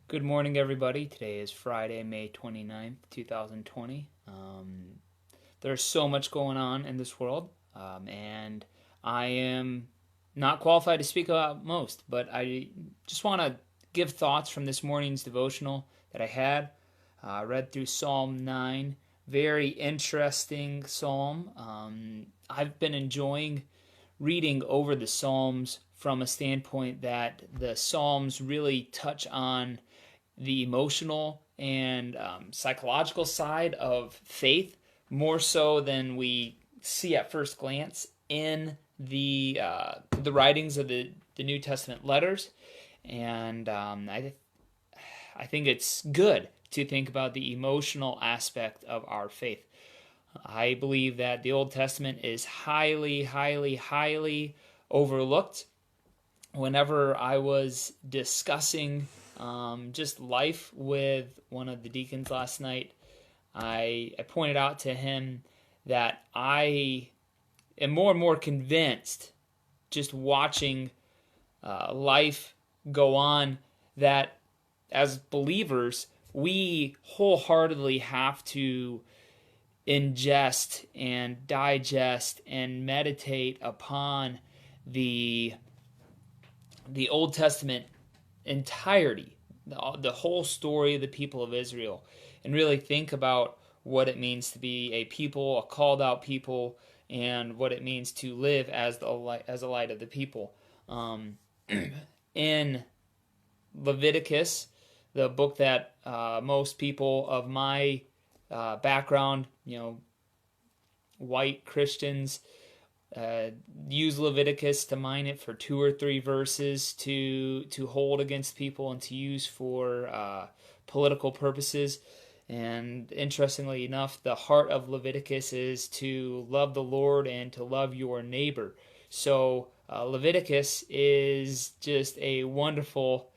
Good morning, everybody. Today is Friday, May 29th, 2020. There's so much going on in this world, and I am not qualified to speak about most, but I just want to give thoughts from this morning's devotional that I had. Read through Psalm 9. Very interesting psalm. I've been enjoying reading over the Psalms from a standpoint that the Psalms really touch on the emotional and psychological side of faith more so than we see at first glance in the writings of the New Testament letters, and I think it's good to think about the emotional aspect of our faith. I believe that the Old Testament is highly, highly, highly overlooked. Whenever I was discussing just life with one of the deacons last night, I pointed out to him that I am more and more convinced, just watching life go on, that as believers, we wholeheartedly have to ingest and digest and meditate upon the Old Testament entirety, the whole story of the people of Israel, and really think about what it means to be a people, a called out people, and what it means to live as a light of the people. In Leviticus, the book that most people of my background, white Christians, use Leviticus to mine it for 2 or 3 verses to hold against people and to use for political purposes. And interestingly enough, the heart of Leviticus is to love the Lord and to love your neighbor. So Leviticus is just a wonderful,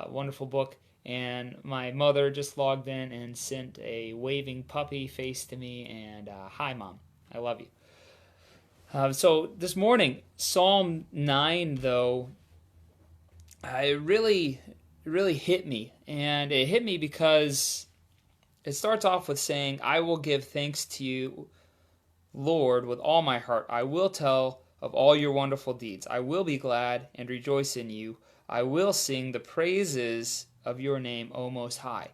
wonderful book. And my mother just logged in and sent a waving puppy face to me, and hi, Mom, I love you. So this morning, Psalm 9, though, it really hit me. And it hit me because it starts off with saying, I will give thanks to you, Lord, with all my heart. I will tell of all your wonderful deeds. I will be glad and rejoice in you. I will sing the praises of your name, O Most High.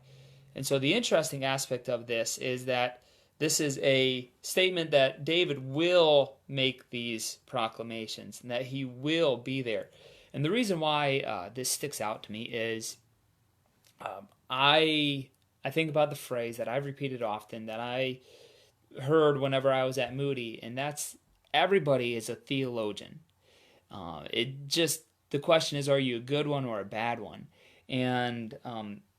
And so the interesting aspect of this is that this is a statement that David will make these proclamations and that he will be there. And the reason why this sticks out to me is I think about the phrase that I've repeated often, that I heard whenever I was at Moody, and that's everybody is a theologian. The question is, are you a good one or a bad one? And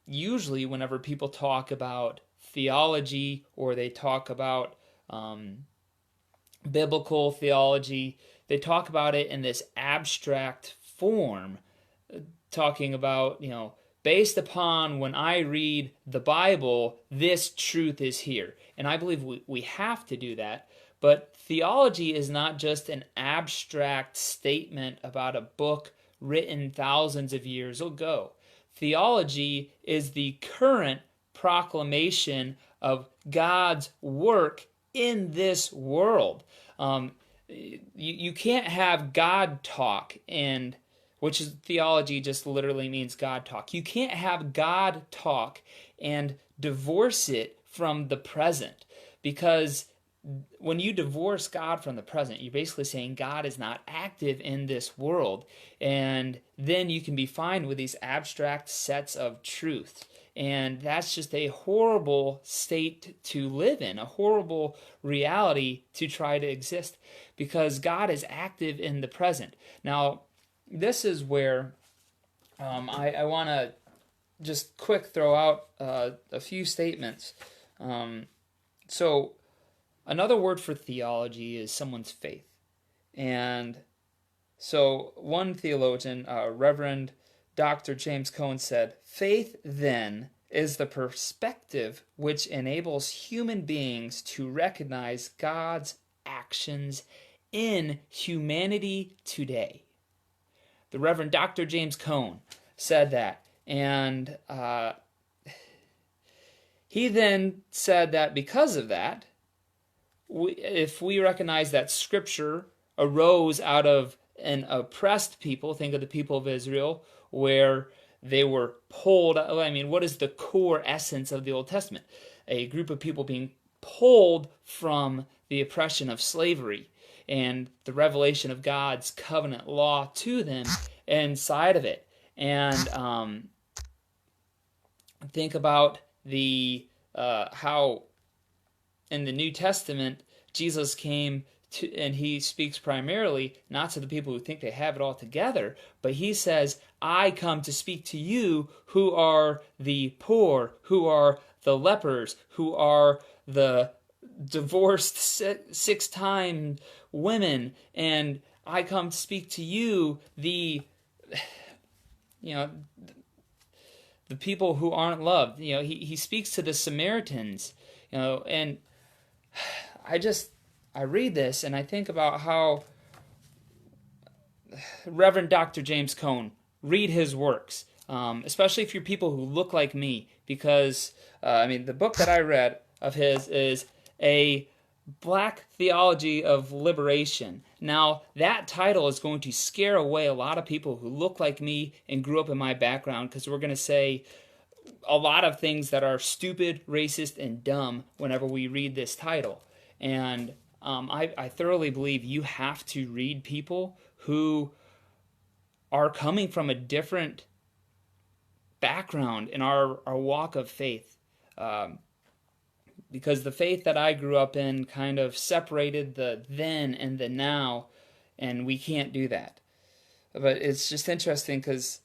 usually whenever people talk about theology or they talk about biblical theology, they talk about it in this abstract form, talking about, based upon when I read the Bible, this truth is here. And I believe we have to do that. But theology is not just an abstract statement about a book written thousands of years ago. Theology is the current proclamation of God's work in this world. You can't have God talk, and which is theology just literally means God talk. You can't have God talk and divorce it from the present, because when you divorce God from the present, you're basically saying God is not active in this world, and then you can be fine with these abstract sets of truth. And that's just a horrible state to live in, a horrible reality to try to exist, because God is active in the present. Now, this is where I want to just quick throw out a few statements. So another word for theology is someone's faith. And so one theologian, Reverend Dr. James Cone, said, "Faith, then, is the perspective which enables human beings to recognize God's actions in humanity today." The Reverend Dr. James Cone said that And he then said that because of that, if we recognize that Scripture arose out of an oppressed people, think of the people of Israel, where they were pulled. I mean, what is the core essence of the Old Testament? A group of people being pulled from the oppression of slavery and the revelation of God's covenant law to them inside of it. And think about the how in the New Testament Jesus came to, and he speaks primarily not to the people who think they have it all together, but he says, I come to speak to you who are the poor, who are the lepers, who are the divorced 6-time women, and I come to speak to you, the people who aren't loved. He speaks to the Samaritans, and I read this and I think about how Reverend Dr. James Cone, read his works, especially if you're people who look like me, because the book that I read of his is A Black Theology of Liberation. Now, that title is going to scare away a lot of people who look like me and grew up in my background, because we're going to say a lot of things that are stupid, racist, and dumb whenever we read this title. And I thoroughly believe you have to read people who are coming from a different background in our walk of faith. Because the faith that I grew up in kind of separated the then and the now, and we can't do that. But it's just interesting because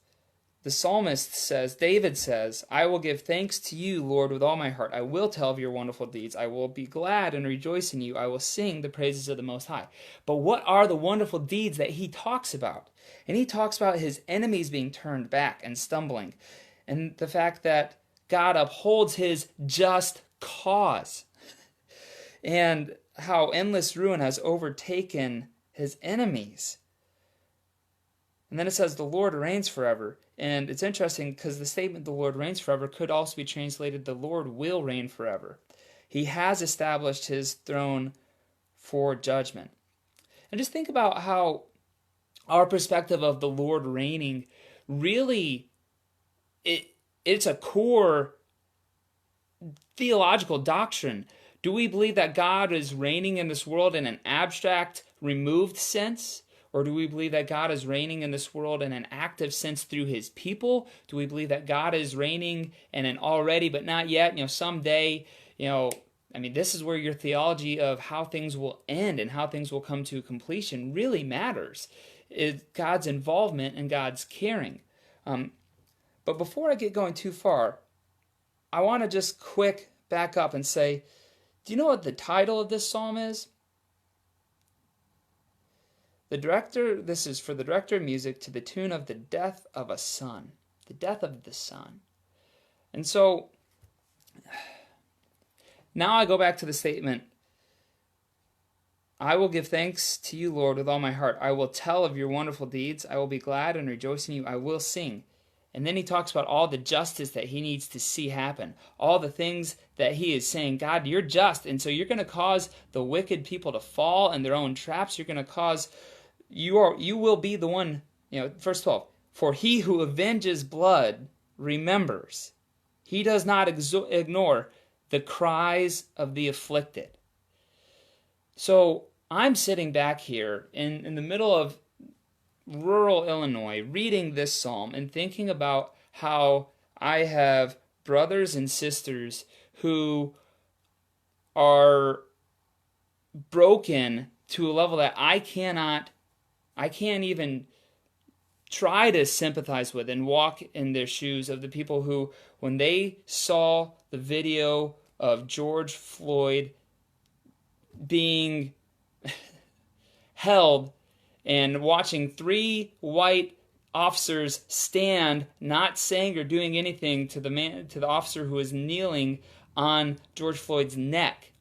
the psalmist says, David says, I will give thanks to you, Lord, with all my heart. I will tell of your wonderful deeds. I will be glad and rejoice in you. I will sing the praises of the Most High. But what are the wonderful deeds that he talks about? And he talks about his enemies being turned back and stumbling, and the fact that God upholds his just cause, and how endless ruin has overtaken his enemies. And then it says the Lord reigns forever. And it's interesting because the statement the Lord reigns forever could also be translated the Lord will reign forever. He has established his throne for judgment. And just think about how our perspective of the Lord reigning really, it's a core theological doctrine. Do we believe that God is reigning in this world in an abstract, removed sense? Or do we believe that God is reigning in this world in an active sense through his people? Do we believe that God is reigning in an already but not yet, someday, this is where your theology of how things will end and how things will come to completion really matters. It's God's involvement and God's caring. But before I get going too far, I want to just quick back up and say, do you know what the title of this psalm is? This is for the director of music to the tune of the death of a son. The death of the son. And so, now I go back to the statement, I will give thanks to you, Lord, with all my heart. I will tell of your wonderful deeds. I will be glad and rejoice in you. I will sing. And then he talks about all the justice that he needs to see happen. All the things that he is saying, God, you're just. And so you're going to cause the wicked people to fall in their own traps. You're going to cause, you will be the one, verse 12. For he who avenges blood remembers. He does not ignore the cries of the afflicted. So I'm sitting back here in the middle of rural Illinois, reading this psalm and thinking about how I have brothers and sisters who are broken to a level that I can't even try to sympathize with and walk in their shoes, of the people who, when they saw the video of George Floyd being held and watching 3 white officers stand, not saying or doing anything to the officer who is kneeling on George Floyd's neck.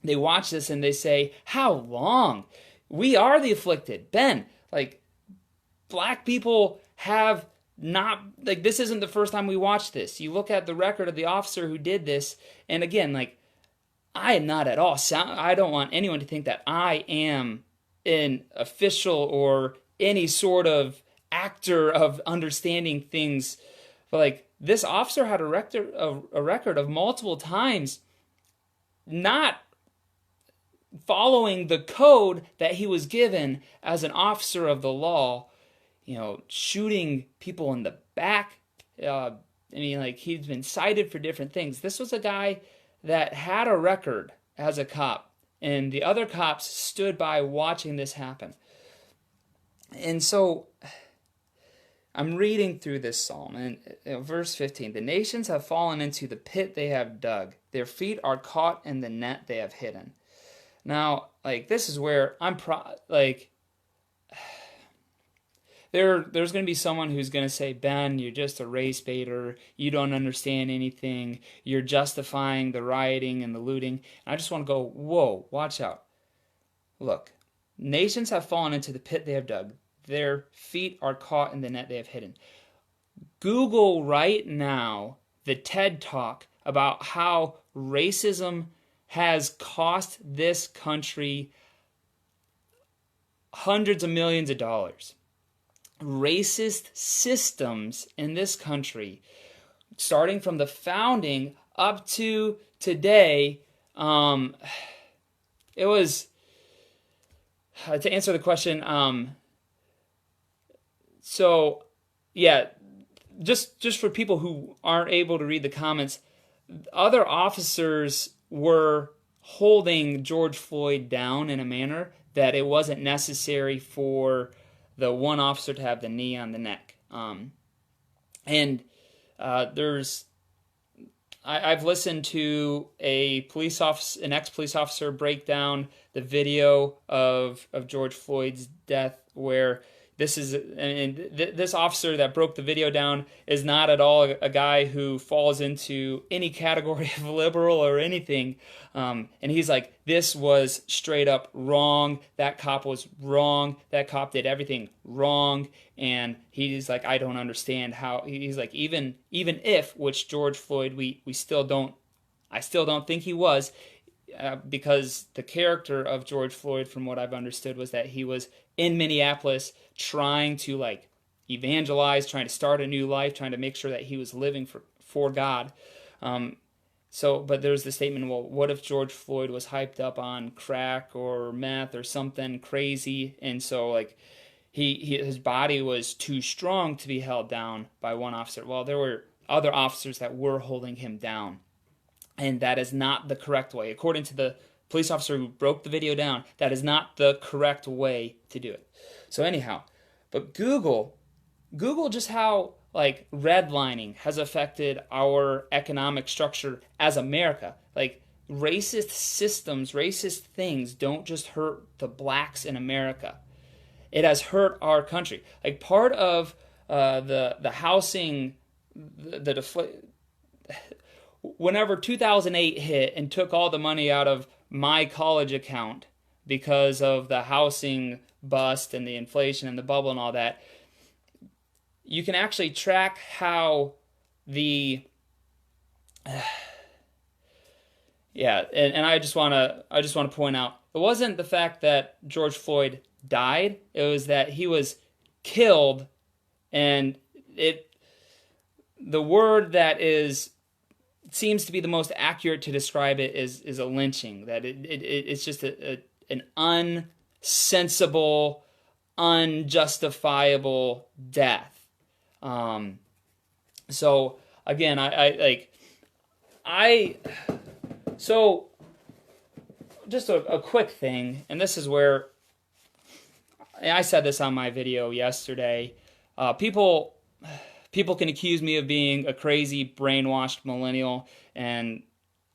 They watch this and they say, how long? We are the afflicted. Ben, black people have not like this isn't the first time we watched this. You look at the record of the officer who did this, and again, like I am not at all I don't want anyone to think that I am an official or any sort of actor of understanding things. But like this officer had a record of multiple times not following the code that he was given as an officer of the law, shooting people in the back. Like he's been cited for different things. This was a guy that had a record as a cop, and the other cops stood by watching this happen. And so I'm reading through this psalm, and verse 15, the nations have fallen into the pit they have dug. Their feet are caught in the net they have hidden. Now, like, this is where I'm there's going to be someone who's going to say, Ben, you're just a race baiter. You don't understand anything. You're justifying the rioting and the looting. And I just want to go, whoa, watch out. Look, nations have fallen into the pit they have dug. Their feet are caught in the net they have hidden. Google right now the TED Talk about how racism has cost this country hundreds of millions of dollars. Racist systems in this country, starting from the founding up to today, it was, to answer the question, so yeah, just for people who aren't able to read the comments, other officers were holding George Floyd down in a manner that it wasn't necessary for the one officer to have the knee on the neck. I've listened to an ex-police officer break down the video of George Floyd's death, where this officer that broke the video down is not at all a guy who falls into any category of liberal or anything. And he's like, this was straight up wrong. That cop was wrong. That cop did everything wrong. And he's like, I don't understand how. He's like, even if, which George Floyd, I still don't think he was, because the character of George Floyd, from what I've understood, was that he was in Minneapolis trying to evangelize, trying to start a new life, trying to make sure that he was living for God. But there's the statement, well, what if George Floyd was hyped up on crack or meth or something crazy, and so his body was too strong to be held down by one officer? Well, there were other officers that were holding him down, and that is not the correct way. According to the police officer who broke the video down, that is not the correct way to do it. So anyhow, but Google just how redlining has affected our economic structure as America. Racist systems, racist things don't just hurt the blacks in America. It has hurt our country. Part of the housing, whenever 2008 hit and took all the money out of my college account because of the housing bust and the inflation and the bubble and all that, you can actually track how and I just want to point out, it wasn't the fact that George Floyd died, it was that he was killed, and the word that seems to be the most accurate to describe it is a lynching. That it's just an unsensible, unjustifiable death. So again, so just a quick thing, and this is where I said this on my video yesterday. People can accuse me of being a crazy, brainwashed millennial, and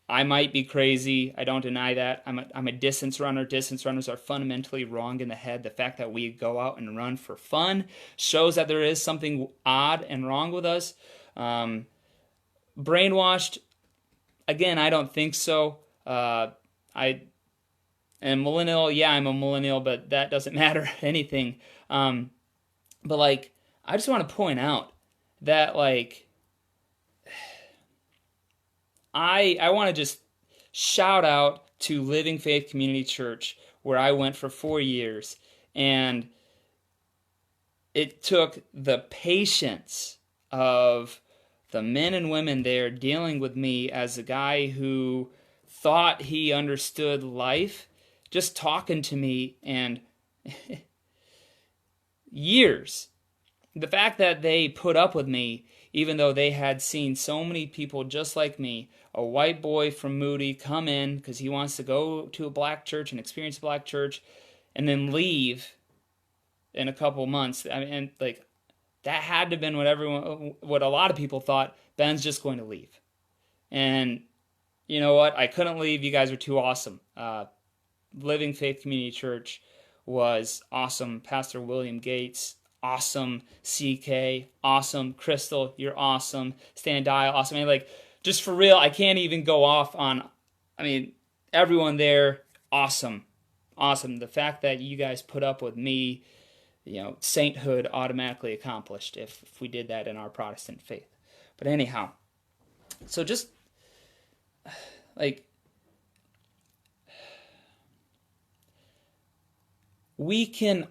I might be crazy. I don't deny that. I'm a distance runner. Distance runners are fundamentally wrong in the head. The fact that we go out and run for fun shows that there is something odd and wrong with us. Brainwashed, again, I don't think so. And millennial, yeah, I'm a millennial, but that doesn't matter anything. But I just want to point out, that like I want to just shout out to Living Faith Community Church, where I went for 4 years, and it took the patience of the men and women there dealing with me as a guy who thought he understood life, just talking to me, and years. The fact that they put up with me, even though they had seen so many people just like me, a white boy from Moody come in because he wants to go to a black church and experience a black church, and then leave in a couple months. I mean, and like that had to have been what a lot of people thought. Ben's just going to leave, and you know what? I couldn't leave. You guys are too awesome. Living Faith Community Church was awesome. Pastor William Gates, awesome. CK, awesome. Crystal, you're awesome. Stan Dial, awesome. I mean, like, just for real, I can't even go off on, I mean, everyone there, awesome. Awesome. The fact that you guys put up with me, you know, sainthood automatically accomplished if we did that in our Protestant faith. But anyhow, so just, like, we can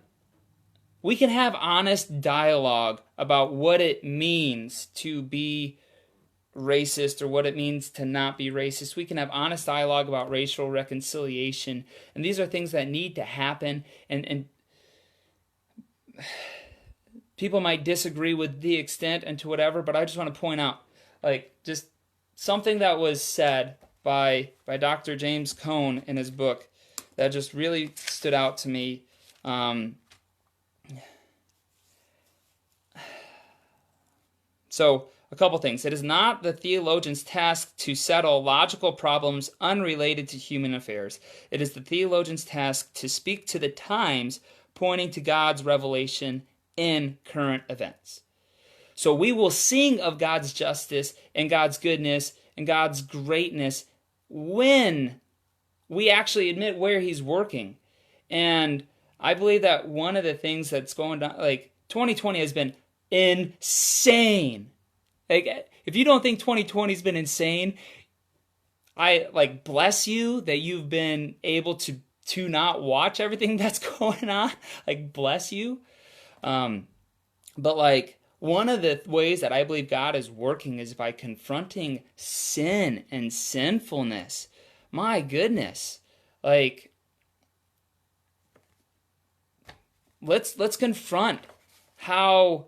have honest dialogue about what it means to be racist or what it means to not be racist. We can have honest dialogue about racial reconciliation, and these are things that need to happen, and people might disagree with the extent and to whatever, but I just want to point out, like, just something that was said by Dr. James Cone in his book that just really stood out to me. So, a couple things. It is not the theologian's task to settle logical problems unrelated to human affairs. It is the theologian's task to speak to the times, pointing to God's revelation in current events. So we will sing of God's justice and God's goodness and God's greatness when we actually admit where He's working. And I believe that one of the things that's going on, like 2020 has been insane. Like, if you don't think 2020 has been insane, I like bless you that you've been able to not watch everything that's going on. Like, bless you. But like, one of the ways that I believe God is working is by confronting sin and sinfulness. My goodness. Like, let's confront how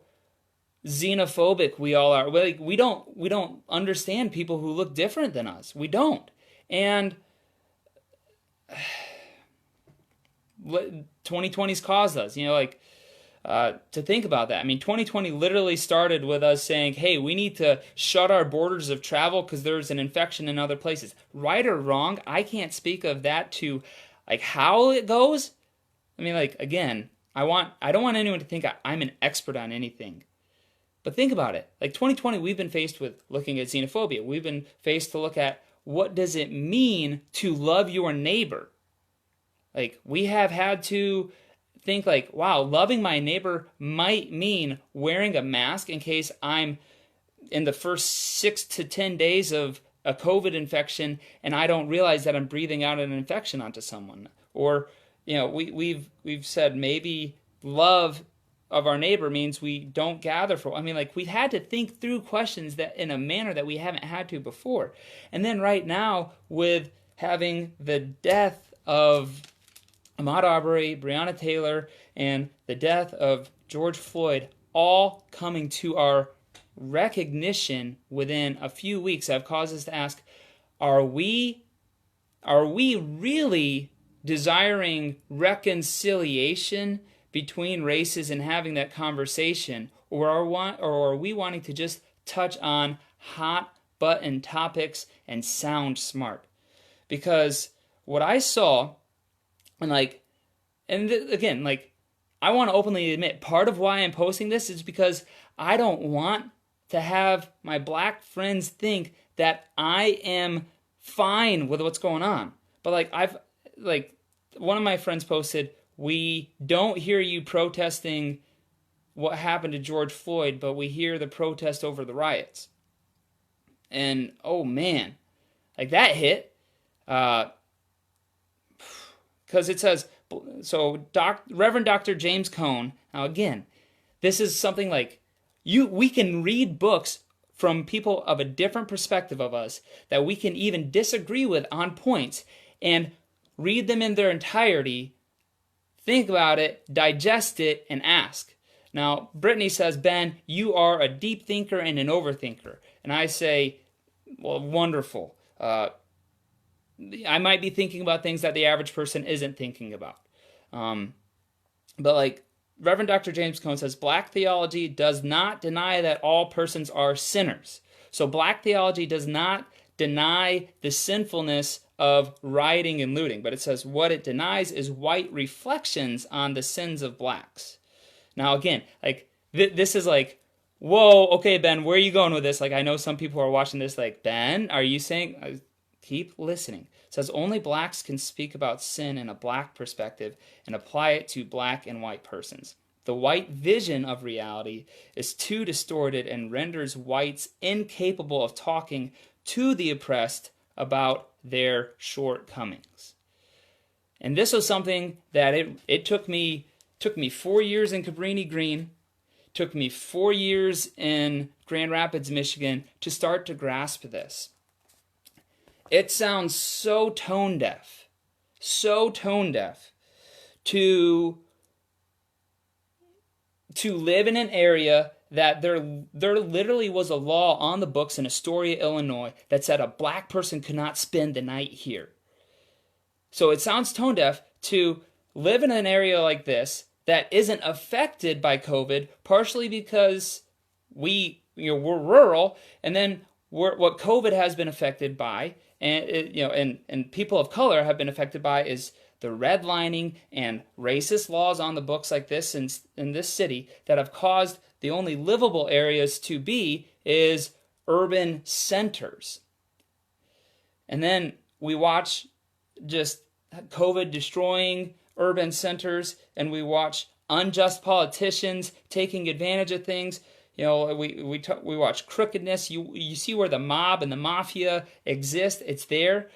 xenophobic we all are. Like, we don't understand people who look different than us. We don't. And 2020's caused us, like, to think about that. I mean, 2020 literally started with us saying, hey, we need to shut our borders of travel because there's an infection in other places. Right or wrong, I can't speak of that to, like, how it goes. I mean, like, again, I don't want anyone to think I'm an expert on anything. But think about it. Like, 2020, we've been faced with looking at xenophobia. We've been faced to look at what does it mean to love your neighbor. Like, we have had to think like, wow, loving my neighbor might mean wearing a mask in case I'm in the first 6 to 10 days of a COVID infection and I don't realize that I'm breathing out an infection onto someone. Or, we've said maybe love of our neighbor means we don't gather for. I mean, like, we've had to think through questions that in a manner that we haven't had to before. And then right now, with having the death of Ahmaud Arbery, Breonna Taylor, and the death of George Floyd all coming to our recognition within a few weeks, have caused us to ask, are we really desiring reconciliation between races and having that conversation, or are we wanting to just touch on hot button topics and sound smart? Because what I saw, again, I want to openly admit, part of why I'm posting this is because I don't want to have my black friends think that I am fine with what's going on. But one of my friends posted, we don't hear you protesting what happened to George Floyd, but we hear the protest over the riots. And, oh man, like that hit. Because it says, so Reverend Dr. James Cone, now again, this is something like, we can read books from people of a different perspective of us that we can even disagree with on points and read them in their entirety, think about it, digest it, and ask. Now, Brittany says, Ben, you are a deep thinker and an overthinker. And I say, well, wonderful. I might be thinking about things that the average person isn't thinking about. But like Reverend Dr. James Cone says, black theology does not deny that all persons are sinners. So black theology does not deny the sinfulness of rioting and looting, but it says what it denies is white reflections on the sins of blacks. Now again, like this is like, whoa, okay, Ben, where are you going with this? Like I know some people are watching this like, Ben, are you saying... Keep listening. It says only blacks can speak about sin in a black perspective and apply it to black and white persons. The white vision of reality is too distorted and renders whites incapable of talking to the oppressed about their shortcomings. And this was something that it took me 4 years in Cabrini Green, took me 4 years in Grand Rapids, Michigan to start to grasp this. It sounds so tone deaf to live in an area that there literally was a law on the books in Astoria, Illinois that said a black person could not spend the night here. So it sounds tone deaf to live in an area like this that isn't affected by COVID, partially because we're rural, and then what COVID has been affected by, and people of color have been affected by, is the redlining and racist laws on the books like this in this city that have caused the only livable areas to be is urban centers. And then we watch just COVID destroying urban centers, and we watch unjust politicians taking advantage of things. We watch crookedness. You see where the mob and the mafia exist. It's there.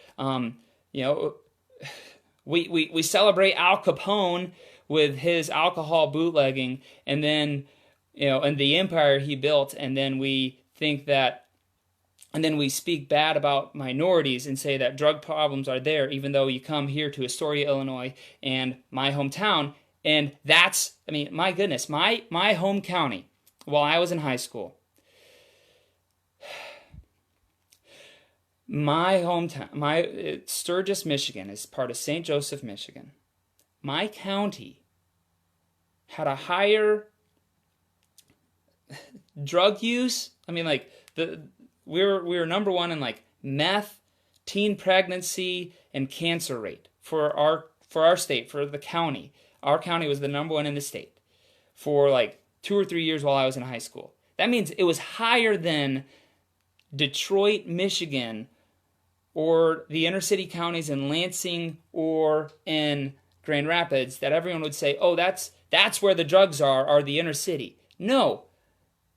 We celebrate Al Capone with his alcohol bootlegging, and then and the empire he built, and then we think that, and then we speak bad about minorities and say that drug problems are there, even though you come here to Astoria, Illinois, and my hometown, and that's, my goodness, my home county. While I was in high school, my hometown, Sturgis, Michigan, is part of St. Joseph, Michigan. My county had a higher drug use. We were number one in like meth, teen pregnancy, and cancer rate for our state, for the county. Our county was the number one in the state for like 2 or 3 years while I was in high school. That means it was higher than Detroit, Michigan, or the inner city counties in Lansing or in Grand Rapids that everyone would say, oh, that's where the drugs are the inner city. No.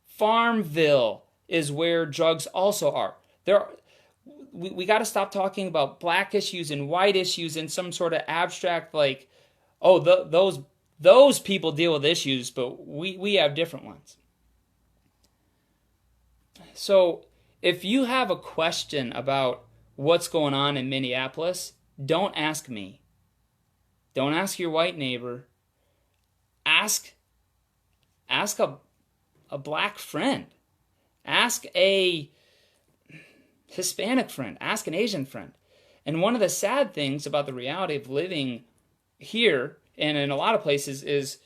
Farmville is where drugs also are. We got to stop talking about black issues and white issues in some sort of abstract like, oh, those people deal with issues, but we have different ones. So if you have a question about what's going on in Minneapolis, don't ask me. Don't ask your white neighbor. Ask a black friend. Ask a Hispanic friend. Ask an Asian friend. And one of the sad things about the reality of living here and in a lot of places is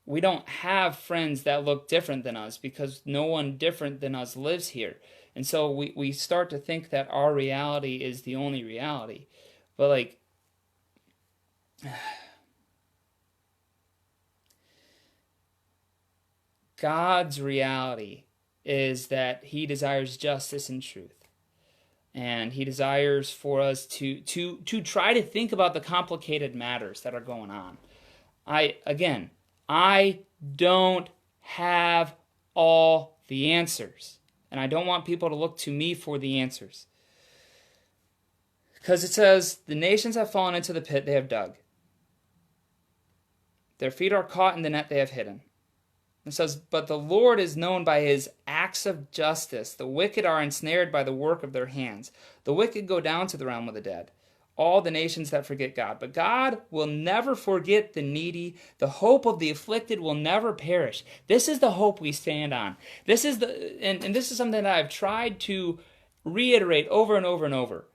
we don't have friends that look different than us because no one different than us lives here. And so we start to think that our reality is the only reality. But like, God's reality is that he desires justice and truth. And he desires for us to try to think about the complicated matters that are going on. I don't have all the answers. And I don't want people to look to me for the answers. Because it says, the nations have fallen into the pit they have dug. Their feet are caught in the net they have hidden. It says, but the Lord is known by his acts of justice. The wicked are ensnared by the work of their hands. The wicked go down to the realm of the dead. All the nations that forget God. But God will never forget the needy. The hope of the afflicted will never perish. This is the hope we stand on. This is and this is something that I've tried to reiterate over and over and over.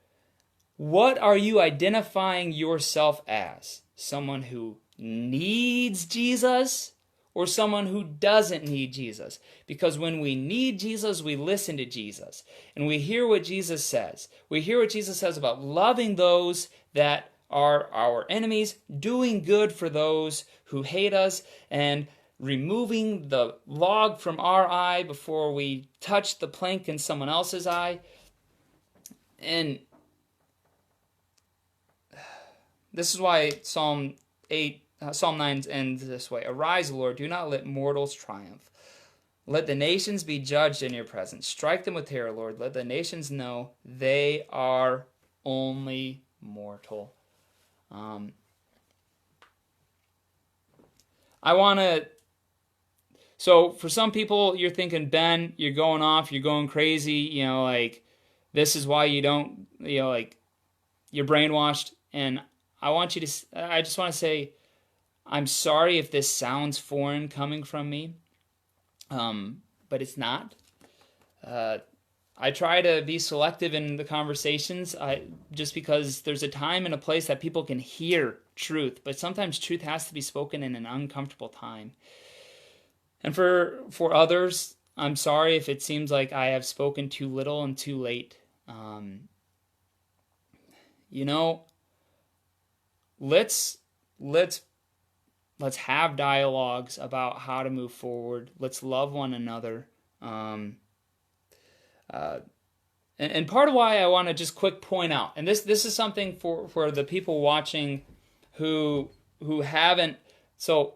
What are you identifying yourself as? Someone who needs Jesus or someone who doesn't need Jesus? Because when we need Jesus, we listen to Jesus. And we hear what Jesus says. We hear what Jesus says about loving those that are our enemies, doing good for those who hate us, and removing the log from our eye before we touch the plank in someone else's eye. And this is why Psalm 9 ends this way. Arise, Lord, do not let mortals triumph. Let the nations be judged in your presence. Strike them with terror, Lord. Let the nations know they are only mortal. So for some people, you're thinking, Ben, you're going off, you're going crazy, this is why you don't, you're brainwashed. And I just want to say, I'm sorry if this sounds foreign coming from me, but it's not. I try to be selective in the conversations, just because there's a time and a place that people can hear truth, but sometimes truth has to be spoken in an uncomfortable time. And for others, I'm sorry if it seems like I have spoken too little and too late. Let's have dialogues about how to move forward. Let's love one another. And part of why I want to just quick point out, and this is something for the people watching who haven't, so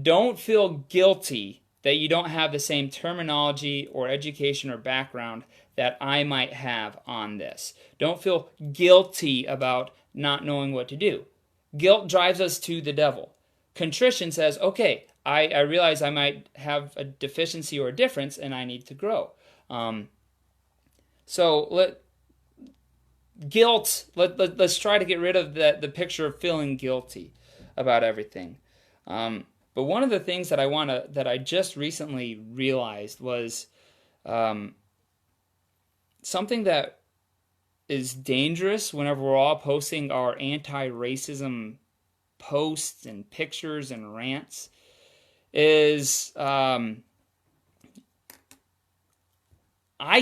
don't feel guilty that you don't have the same terminology or education or background that I might have on this. Don't feel guilty about not knowing what to do. Guilt drives us to the devil. Contrition says, okay, I realize I might have a deficiency or a difference and I need to grow. Let's try to get rid of the picture of feeling guilty about everything. But one of the things that I just recently realized was something that is dangerous whenever we're all posting our anti-racism posts and pictures and rants is I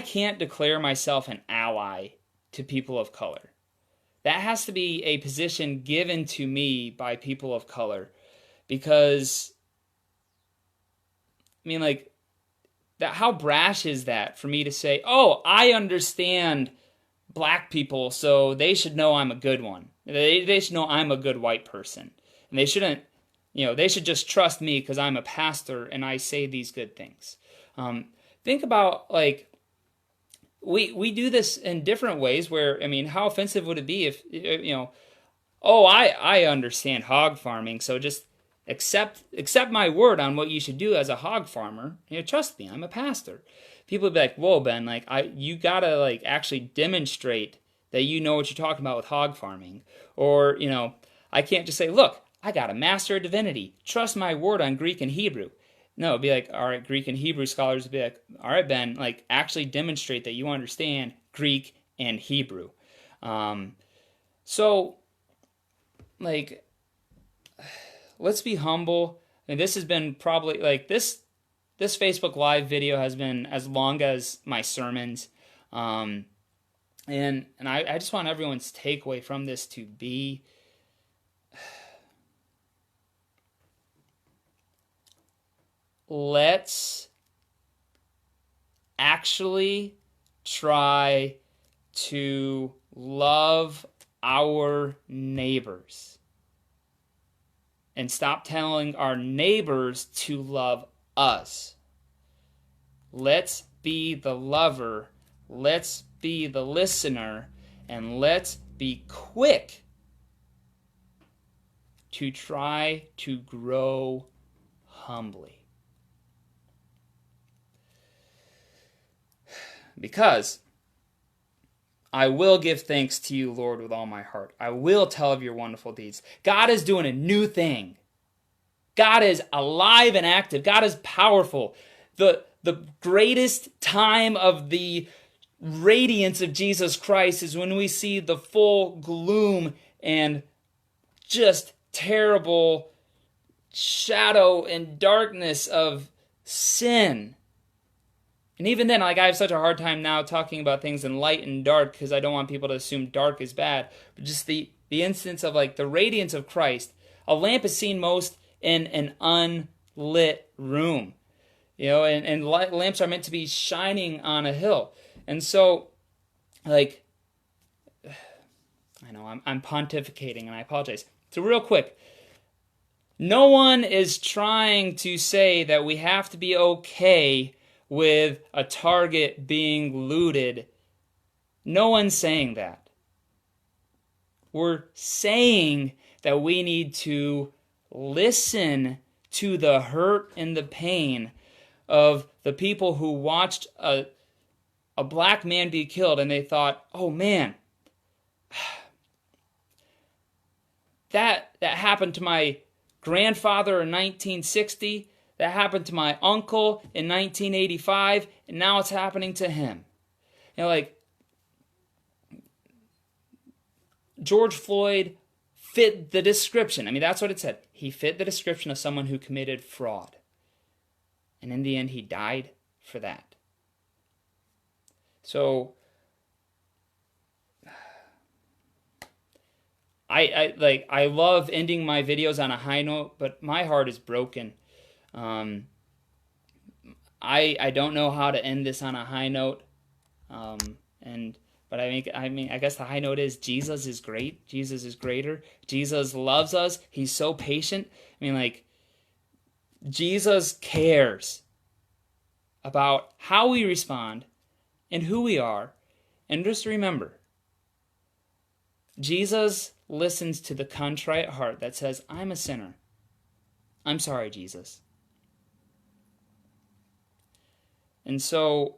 can't declare myself an ally to people of color. That has to be a position given to me by people of color, because how brash is that for me to say, oh, I understand black people, so they should know I'm a good one. They should know I'm a good white person. And they shouldn't, they should just trust me because I'm a pastor and I say these good things. Think about, we do this in different ways where, how offensive would it be if, I understand hog farming, so just accept my word on what you should do as a hog farmer. Trust me, I'm a pastor. People would be like, whoa, Ben, you gotta actually demonstrate that you know what you're talking about with hog farming. Or, I can't just say, look, I got a master of divinity. Trust my word on Greek and Hebrew. No, it'd be like, all right, Greek and Hebrew scholars would be like, all right, Ben, actually demonstrate that you understand Greek and Hebrew. Let's be humble. And this has been probably, this Facebook Live video has been as long as my sermons. And I just want everyone's takeaway from this to be, let's actually try to love our neighbors. and stop telling our neighbors to love us. Let's be the lover. Let's be the listener. And let's be quick to try to grow humbly. Because I will give thanks to you, Lord, with all my heart. I will tell of your wonderful deeds. God is doing a new thing. God is alive and active. God is powerful. The greatest time of the radiance of Jesus Christ is when we see the full gloom and just terrible shadow and darkness of sin. And even then, I have such a hard time now talking about things in light and dark because I don't want people to assume dark is bad. But just the instance of the radiance of Christ. A lamp is seen most in an unlit room. And lamps are meant to be shining on a hill. And so, I know I'm pontificating and I apologize. So real quick, no one is trying to say that we have to be okay with a Target being looted. No one's saying that. We're saying that we need to listen to the hurt and the pain of the people who watched a black man be killed and they thought, oh man, that happened to my grandfather in 1960, that happened to my uncle in 1985, and now it's happening to him. George Floyd fit the description. That's what it said. He fit the description of someone who committed fraud. And in the end, he died for that. So, I love ending my videos on a high note, but my heart is broken. I don't know how to end this on a high note. But I guess the high note is Jesus is great. Jesus is greater. Jesus loves us. He's so patient. Jesus cares about how we respond and who we are. And just remember, Jesus listens to the contrite heart that says, I'm a sinner. I'm sorry, Jesus. And so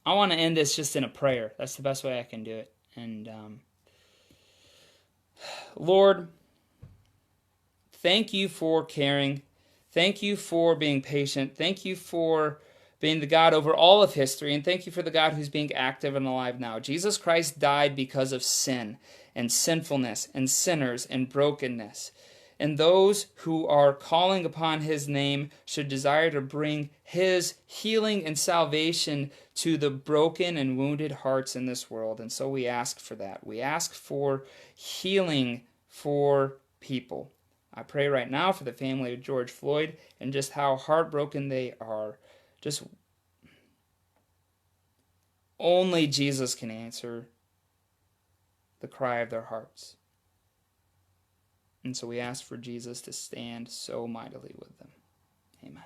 I want to end this just in a prayer. That's the best way I can do it. And Lord, thank you for caring. Thank you for being patient. Thank you for being the God over all of history. And thank you for the God who's being active and alive now. Jesus Christ died because of sin and sinfulness and sinners and brokenness. And those who are calling upon his name should desire to bring his healing and salvation to the broken and wounded hearts in this world. And so we ask for that. We ask for healing for people. I pray right now for the family of George Floyd and just how heartbroken they are. Just only Jesus can answer the cry of their hearts. And so we ask for Jesus to stand so mightily with them. Amen.